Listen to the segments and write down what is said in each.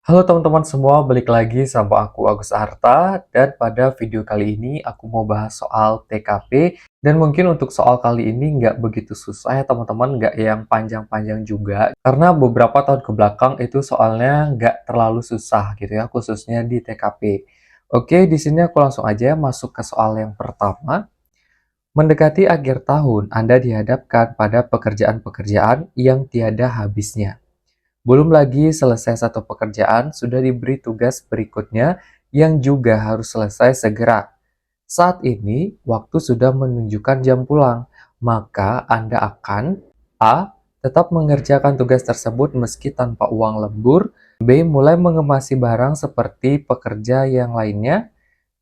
Halo teman-teman semua, balik lagi sama aku Agus Arta dan pada video kali ini aku mau bahas soal TKP dan mungkin untuk soal kali ini nggak begitu susah ya teman-teman, nggak yang panjang-panjang juga karena beberapa tahun ke belakang itu soalnya nggak terlalu susah gitu ya, khususnya di TKP. Oke, di sini aku langsung aja masuk ke soal yang pertama. Mendekati akhir tahun, Anda dihadapkan pada pekerjaan-pekerjaan yang tiada habisnya. Belum lagi selesai satu pekerjaan, sudah diberi tugas berikutnya yang juga harus selesai segera. Saat ini, waktu sudah menunjukkan jam pulang, maka Anda akan A. Tetap mengerjakan tugas tersebut meski tanpa uang lembur. B. Mulai mengemasi barang seperti pekerja yang lainnya.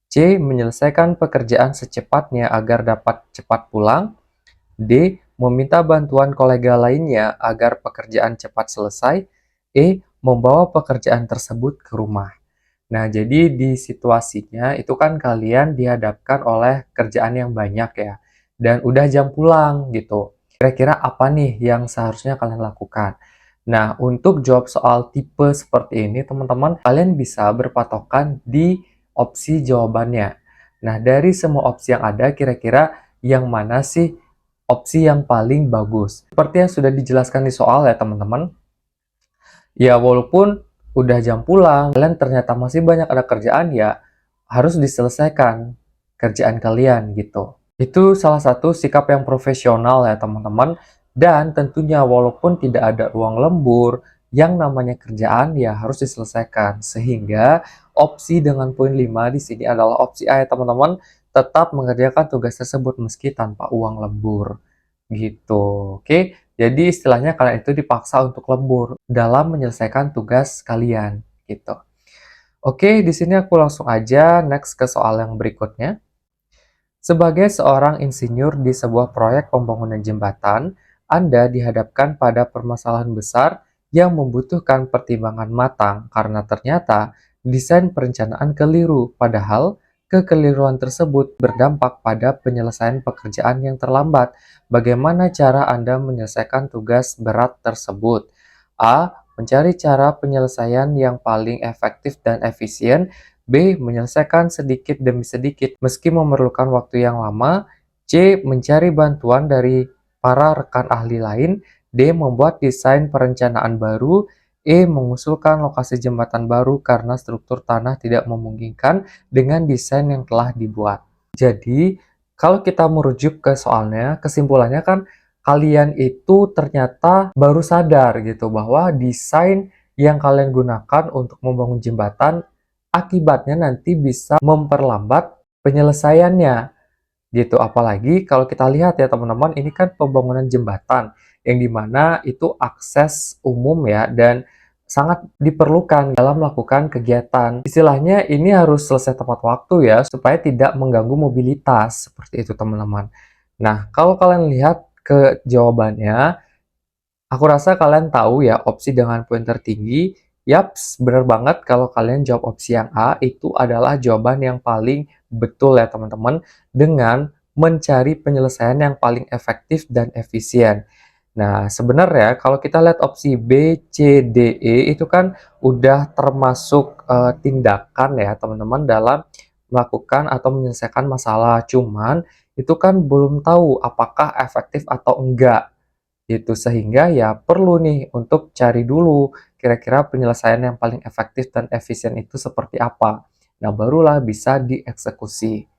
C. Menyelesaikan pekerjaan secepatnya agar dapat cepat pulang. D. Meminta bantuan kolega lainnya agar pekerjaan cepat selesai. E. Membawa pekerjaan tersebut ke rumah. Nah, jadi di situasinya itu kan kalian dihadapkan oleh kerjaan yang banyak ya, dan udah jam pulang gitu. Kira-kira apa nih yang seharusnya kalian lakukan? Nah, untuk jawab soal tipe seperti ini, teman-teman, kalian bisa berpatokan di opsi jawabannya. Nah, dari semua opsi yang ada, kira-kira yang mana sih opsi yang paling bagus? Seperti yang sudah dijelaskan di soal ya, teman-teman. Ya, walaupun udah jam pulang, kalian ternyata masih banyak ada kerjaan, ya harus diselesaikan kerjaan kalian gitu. Itu salah satu sikap yang profesional ya teman-teman. Dan tentunya walaupun tidak ada ruang lembur, yang namanya kerjaan ya harus diselesaikan. Sehingga opsi dengan poin 5 di sini adalah opsi A ya teman-teman, tetap mengerjakan tugas tersebut meski tanpa uang lembur. Gitu. Oke, jadi istilahnya kalian itu dipaksa untuk lembur dalam menyelesaikan tugas kalian, gitu. Oke, di sini aku langsung aja next ke soal yang berikutnya. Sebagai seorang insinyur di sebuah proyek pembangunan jembatan, Anda dihadapkan pada permasalahan besar yang membutuhkan pertimbangan matang karena ternyata desain perencanaan keliru, padahal kekeliruan tersebut berdampak pada penyelesaian pekerjaan yang terlambat. Bagaimana cara Anda menyelesaikan tugas berat tersebut? A. Mencari cara penyelesaian yang paling efektif dan efisien. B. Menyelesaikan sedikit demi sedikit meski memerlukan waktu yang lama. C. Mencari bantuan dari para rekan ahli lain. D. Membuat desain perencanaan baru. E. Mengusulkan lokasi jembatan baru karena struktur tanah tidak memungkinkan dengan desain yang telah dibuat. Jadi, kalau kita merujuk ke soalnya, kesimpulannya kan kalian itu ternyata baru sadar gitu bahwa desain yang kalian gunakan untuk membangun jembatan akibatnya nanti bisa memperlambat penyelesaiannya gitu. Apalagi kalau kita lihat ya teman-teman, ini kan pembangunan jembatan yang dimana itu akses umum ya dan sangat diperlukan dalam melakukan kegiatan. Istilahnya ini harus selesai tepat waktu ya supaya tidak mengganggu mobilitas seperti itu teman-teman. Nah, kalau kalian lihat ke jawabannya, aku rasa kalian tahu ya opsi dengan poin tertinggi. Yaps, benar banget kalau kalian jawab opsi yang A itu adalah jawaban yang paling betul ya teman-teman dengan mencari penyelesaian yang paling efektif dan efisien. Nah, sebenarnya kalau kita lihat opsi B, C, D, E itu kan udah termasuk tindakan ya teman-teman dalam melakukan atau menyelesaikan masalah. Cuman itu kan belum tahu apakah efektif atau enggak gitu. Sehingga ya perlu nih untuk cari dulu kira-kira penyelesaian yang paling efektif dan efisien itu seperti apa. Nah, barulah bisa dieksekusi.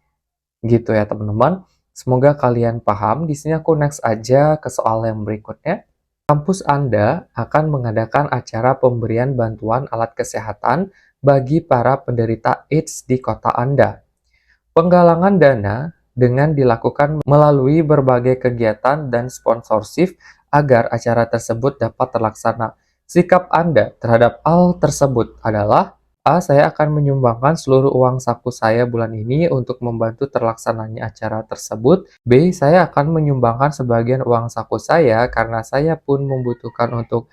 Gitu ya, teman-teman. Semoga kalian paham. Di sini aku next aja ke soal yang berikutnya. Kampus Anda akan mengadakan acara pemberian bantuan alat kesehatan bagi para penderita AIDS di kota Anda. Penggalangan dana dengan dilakukan melalui berbagai kegiatan dan sponsorship agar acara tersebut dapat terlaksana. Sikap Anda terhadap hal tersebut adalah A. Saya akan menyumbangkan seluruh uang saku saya bulan ini untuk membantu terlaksananya acara tersebut. B. Saya akan menyumbangkan sebagian uang saku saya karena saya pun membutuhkan untuk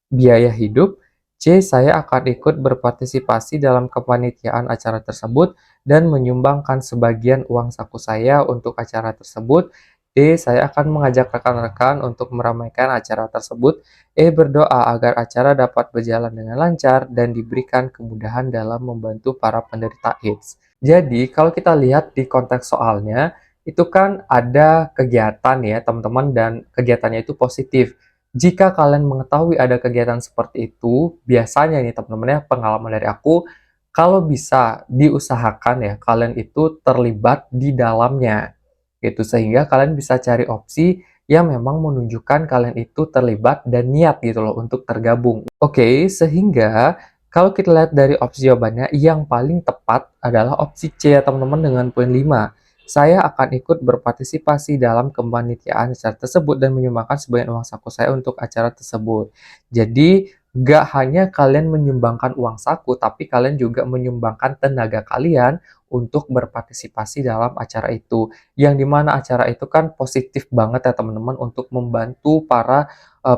biaya hidup. C. Saya akan ikut berpartisipasi dalam kepanitiaan acara tersebut dan menyumbangkan sebagian uang saku saya untuk acara tersebut. D. Saya akan mengajak rekan-rekan untuk meramaikan acara tersebut. E. Berdoa agar acara dapat berjalan dengan lancar dan diberikan kemudahan dalam membantu para penderita AIDS. Jadi, kalau kita lihat di konteks soalnya, itu kan ada kegiatan ya teman-teman dan kegiatannya itu positif. Jika kalian mengetahui ada kegiatan seperti itu, biasanya nih teman-teman ya, pengalaman dari aku, kalau bisa diusahakan ya kalian itu terlibat di dalamnya gitu sehingga kalian bisa cari opsi yang memang menunjukkan kalian itu terlibat dan niat gitu loh untuk tergabung. Oke, sehingga kalau kita lihat dari opsi jawabannya yang paling tepat adalah opsi C ya teman-teman dengan poin 5. Saya akan ikut berpartisipasi dalam kepanitiaan acara tersebut dan menyumbangkan sebagian uang saku saya untuk acara tersebut. Jadi, gak hanya kalian menyumbangkan uang saku, tapi kalian juga menyumbangkan tenaga kalian untuk berpartisipasi dalam acara itu. Yang dimana acara itu kan positif banget ya teman-teman untuk membantu para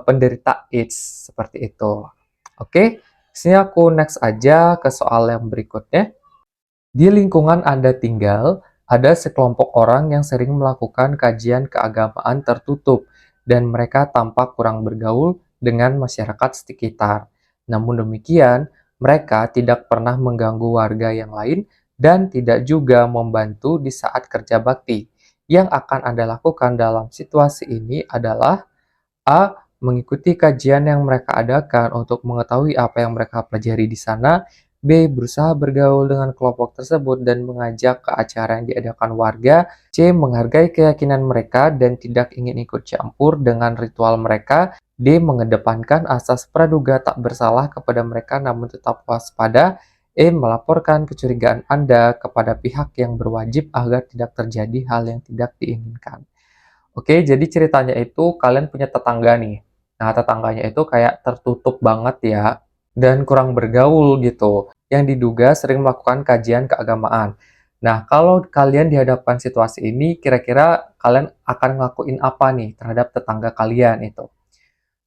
penderita AIDS seperti itu. Oke, sini aku next aja ke soal yang berikutnya. Di lingkungan Anda tinggal, ada sekelompok orang yang sering melakukan kajian keagamaan tertutup, dan mereka tampak kurang bergaul dengan masyarakat sekitar. Namun demikian, mereka tidak pernah mengganggu warga yang lain dan tidak juga membantu di saat kerja bakti. Yang akan Anda lakukan dalam situasi ini adalah A. Mengikuti kajian yang mereka adakan untuk mengetahui apa yang mereka pelajari di sana. B. Berusaha bergaul dengan kelompok tersebut dan mengajak ke acara yang diadakan warga. C. Menghargai keyakinan mereka dan tidak ingin ikut campur dengan ritual mereka. D. Mengedepankan asas praduga tak bersalah kepada mereka namun tetap waspada. E. Melaporkan kecurigaan Anda kepada pihak yang berwajib agar tidak terjadi hal yang tidak diinginkan. Oke, jadi ceritanya itu kalian punya tetangga nih. Nah, tetangganya itu kayak tertutup banget ya, dan kurang bergaul gitu, yang diduga sering melakukan kajian keagamaan. Nah, kalau kalian dihadapkan situasi ini, kira-kira kalian akan ngelakuin apa nih terhadap tetangga kalian itu?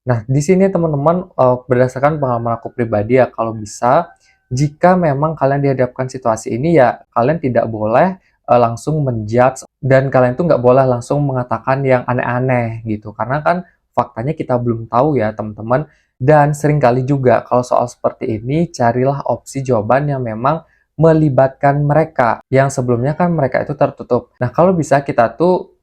Nah, di sini teman-teman, berdasarkan pengalaman aku pribadi ya, kalau bisa, jika memang kalian dihadapkan situasi ini ya, kalian tidak boleh langsung menjudge dan kalian tuh nggak boleh langsung mengatakan yang aneh-aneh gitu. Karena kan faktanya kita belum tahu ya teman-teman. Dan seringkali juga kalau soal seperti ini, carilah opsi jawaban yang memang melibatkan mereka. Yang sebelumnya kan mereka itu tertutup. Nah, kalau bisa kita tuh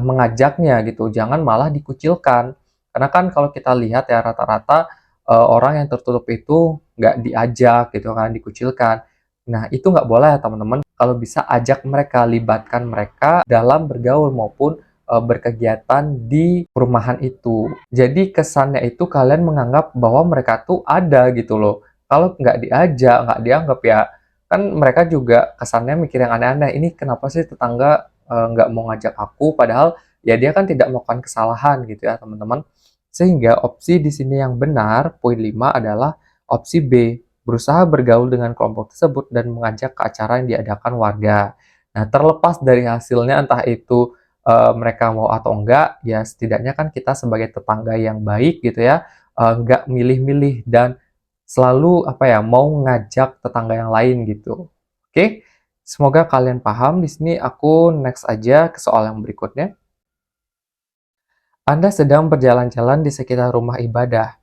mengajaknya gitu, jangan malah dikucilkan. Karena kan kalau kita lihat ya rata-rata orang yang tertutup itu nggak diajak gitu kan, dikucilkan. Nah, itu nggak boleh ya teman-teman. Kalau bisa ajak mereka, libatkan mereka dalam bergaul maupun berkegiatan di perumahan itu. Jadi kesannya itu kalian menganggap bahwa mereka tuh ada gitu loh. Kalau nggak diajak, nggak dianggap ya, kan mereka juga kesannya mikir yang aneh-aneh. Ini kenapa sih tetangga nggak mau ngajak aku, padahal ya dia kan tidak melakukan kesalahan gitu ya teman-teman. Sehingga opsi di sini yang benar, poin 5 adalah opsi B, berusaha bergaul dengan kelompok tersebut dan mengajak ke acara yang diadakan warga. Nah, terlepas dari hasilnya entah itu mereka mau atau enggak, ya setidaknya kan kita sebagai tetangga yang baik gitu ya, nggak milih-milih dan selalu apa ya, mau ngajak tetangga yang lain gitu. Oke, semoga kalian paham. Di sini aku next aja ke soal yang berikutnya. Anda sedang berjalan-jalan di sekitar rumah ibadah.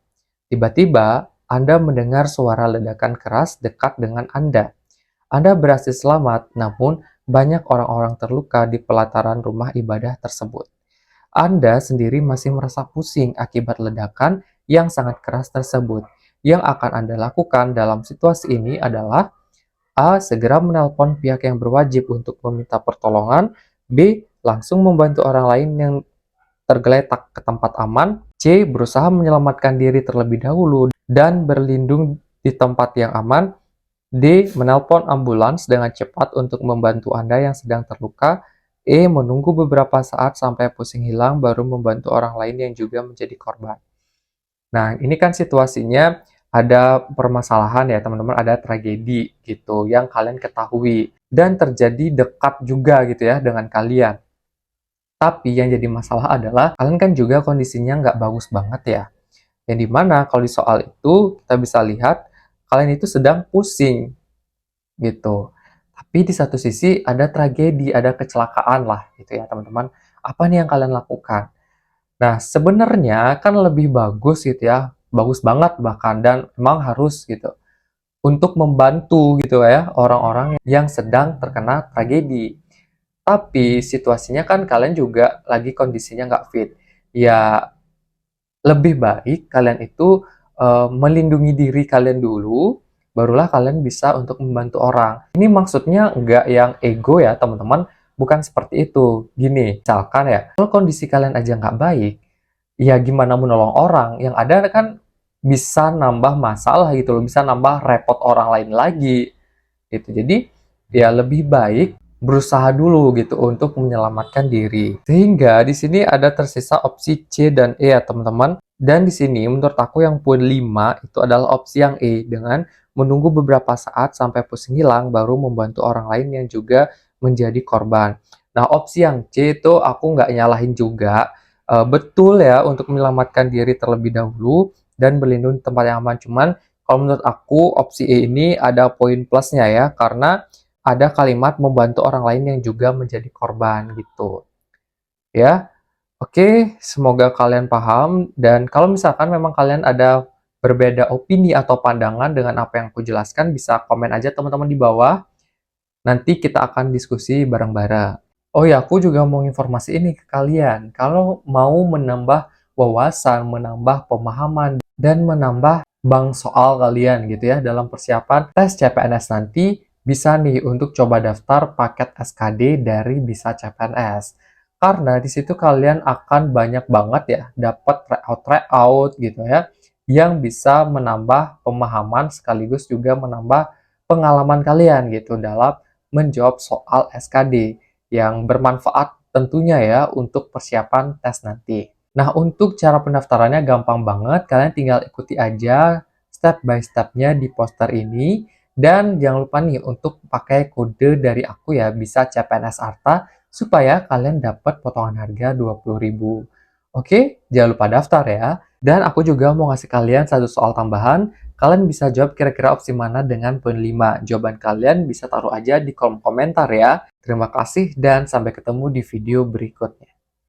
Tiba-tiba, Anda mendengar suara ledakan keras dekat dengan Anda. Anda berhasil selamat, namun banyak orang-orang terluka di pelataran rumah ibadah tersebut. Anda sendiri masih merasa pusing akibat ledakan yang sangat keras tersebut. Yang akan Anda lakukan dalam situasi ini adalah A. Segera menelpon pihak yang berwajib untuk meminta pertolongan. B. Langsung membantu orang lain yang tergeletak ke tempat aman. C. Berusaha menyelamatkan diri terlebih dahulu dan berlindung di tempat yang aman. D. Menelpon ambulans dengan cepat untuk membantu Anda yang sedang terluka. E. Menunggu beberapa saat sampai pusing hilang baru membantu orang lain yang juga menjadi korban. Nah, ini kan situasinya ada permasalahan ya teman-teman, ada tragedi gitu yang kalian ketahui dan terjadi dekat juga gitu ya dengan kalian. Tapi yang jadi masalah adalah kalian kan juga kondisinya nggak bagus banget ya. Yang dimana kalau di soal itu kita bisa lihat kalian itu sedang pusing gitu. Tapi di satu sisi ada tragedi, ada kecelakaan lah gitu ya teman-teman. Apa nih yang kalian lakukan? Nah, sebenarnya kan lebih bagus gitu ya, bagus banget bahkan dan memang harus gitu untuk membantu gitu ya orang-orang yang sedang terkena tragedi. Tapi situasinya kan kalian juga lagi kondisinya nggak fit. Ya, lebih baik kalian itu melindungi diri kalian dulu, barulah kalian bisa untuk membantu orang. Ini maksudnya nggak yang ego ya teman-teman, bukan seperti itu. Gini, misalkan ya, kalau kondisi kalian aja nggak baik, ya gimana menolong orang? Yang ada kan bisa nambah masalah gitu loh, bisa nambah repot orang lain lagi gitu. Jadi ya lebih baik berusaha dulu gitu untuk menyelamatkan diri. Sehingga di sini ada tersisa opsi C dan E ya teman-teman. Dan di sini menurut aku yang poin 5 itu adalah opsi yang E dengan menunggu beberapa saat sampai pusing hilang baru membantu orang lain yang juga menjadi korban. Nah, opsi yang C itu aku nggak nyalahin juga. Betul ya untuk menyelamatkan diri terlebih dahulu dan berlindung di tempat yang aman. Cuman kalau menurut aku opsi E ini ada poin plusnya ya, karena ada kalimat membantu orang lain yang juga menjadi korban gitu. Ya, oke, semoga kalian paham dan kalau misalkan memang kalian ada berbeda opini atau pandangan dengan apa yang aku jelaskan, bisa komen aja teman-teman di bawah. Nanti kita akan diskusi bareng-bareng. Oh ya, aku juga mau informasi ini ke kalian. Kalau mau menambah wawasan, menambah pemahaman, dan menambah bank soal kalian gitu ya dalam persiapan tes CPNS nanti, bisa nih untuk coba daftar paket SKD dari Bisa CPNS. Karena di situ kalian akan banyak banget ya dapat tryout gitu ya, yang bisa menambah pemahaman sekaligus juga menambah pengalaman kalian gitu dalam menjawab soal SKD yang bermanfaat tentunya ya untuk persiapan tes nanti. Nah, untuk cara pendaftarannya gampang banget, kalian tinggal ikuti aja step by step-nya di poster ini. Dan jangan lupa nih untuk pakai kode dari aku ya, bisa CPNS Arta, supaya kalian dapat potongan harga 20.000. Oke, jangan lupa daftar ya. Dan aku juga mau ngasih kalian satu soal tambahan. Kalian bisa jawab kira-kira opsi mana dengan poin 5. Jawaban kalian bisa taruh aja di kolom komentar ya. Terima kasih dan sampai ketemu di video berikutnya.